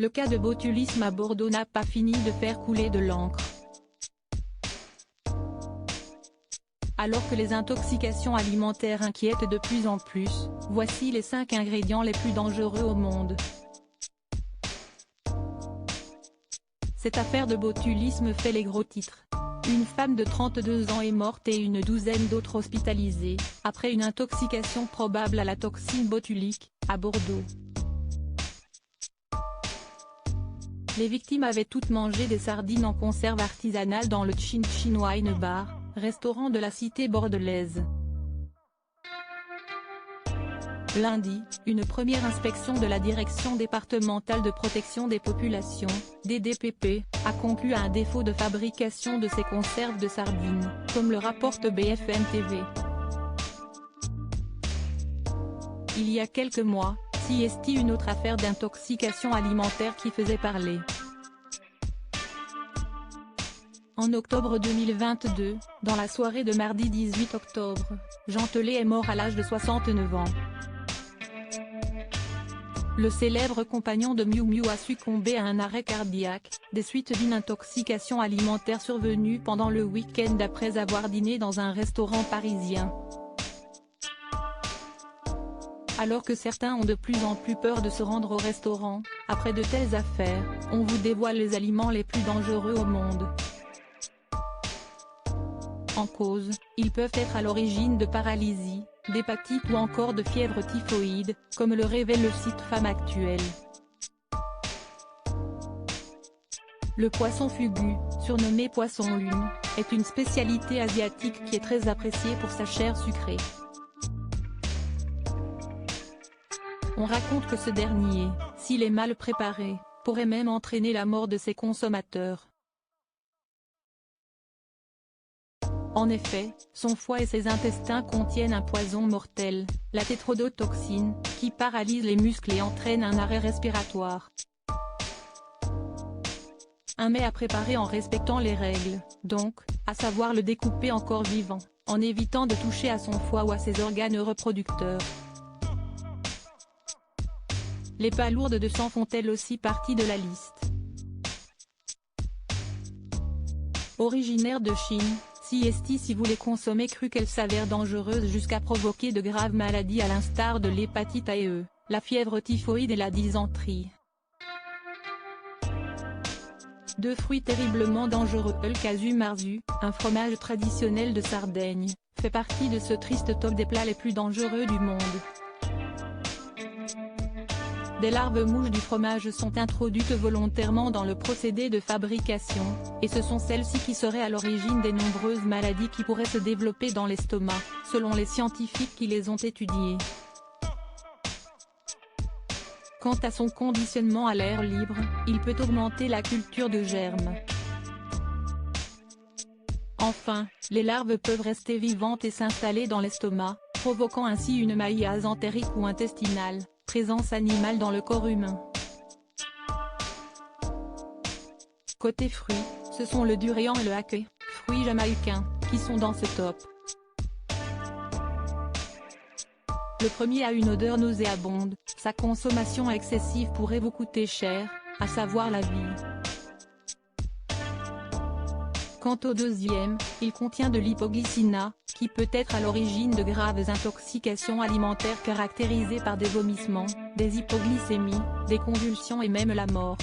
Le cas de botulisme à Bordeaux n'a pas fini de faire couler de l'encre. Alors que les intoxications alimentaires inquiètent de plus en plus, voici les 5 ingrédients les plus dangereux au monde. Cette affaire de botulisme fait les gros titres. Une femme de 32 ans est morte et une douzaine d'autres hospitalisées, après une intoxication probable à la toxine botulique, à Bordeaux. Les victimes avaient toutes mangé des sardines en conserve artisanale dans le Chin Chin Wine Bar, restaurant de la cité bordelaise. Lundi, une première inspection de la Direction départementale de protection des populations, DDPP, a conclu à un défaut de fabrication de ces conserves de sardines, comme le rapporte BFM TV. Il y a quelques mois, CST une autre affaire d'intoxication alimentaire qui faisait parler. En octobre 2022, dans la soirée de mardi 18 octobre, Jean Telet est mort à l'âge de 69 ans. Le célèbre compagnon de Miu Miu a succombé à un arrêt cardiaque, des suites d'une intoxication alimentaire survenue pendant le week-end après avoir dîné dans un restaurant parisien. Alors que certains ont de plus en plus peur de se rendre au restaurant, après de telles affaires, on vous dévoile les aliments les plus dangereux au monde. En cause, ils peuvent être à l'origine de paralysie, d'hépatite ou encore de fièvre typhoïde, comme le révèle le site Femme Actuelle. Le poisson fugu, surnommé poisson lune, est une spécialité asiatique qui est très appréciée pour sa chair sucrée. On raconte que ce dernier, s'il est mal préparé, pourrait même entraîner la mort de ses consommateurs. En effet, son foie et ses intestins contiennent un poison mortel, la tétrodotoxine, qui paralyse les muscles et entraîne un arrêt respiratoire. Un mets à préparer en respectant les règles, donc, à savoir le découper encore vivant, en évitant de toucher à son foie ou à ses organes reproducteurs. Les palourdes de sang font elles aussi partie de la liste. Originaire de Chine, CST si vous les consommez cru qu'elles s'avèrent dangereuses jusqu'à provoquer de graves maladies à l'instar de l'hépatite A et E, la fièvre typhoïde et la dysenterie. Deux fruits terriblement dangereux. Le casu marzu, un fromage traditionnel de Sardaigne, fait partie de ce triste top des plats les plus dangereux du monde. Des larves mouches du fromage sont introduites volontairement dans le procédé de fabrication, et ce sont celles-ci qui seraient à l'origine des nombreuses maladies qui pourraient se développer dans l'estomac, selon les scientifiques qui les ont étudiées. Quant à son conditionnement à l'air libre, il peut augmenter la culture de germes. Enfin, les larves peuvent rester vivantes et s'installer dans l'estomac, provoquant ainsi une maillase entérique ou intestinale, présence animale dans le corps humain. Côté fruits, ce sont le durian et le haquet, fruits jamaïcains, qui sont dans ce top. Le premier a une odeur nauséabonde, sa consommation excessive pourrait vous coûter cher, à savoir la vie. Quant au deuxième, il contient de l'hypoglycina, qui peut être à l'origine de graves intoxications alimentaires caractérisées par des vomissements, des hypoglycémies, des convulsions et même la mort.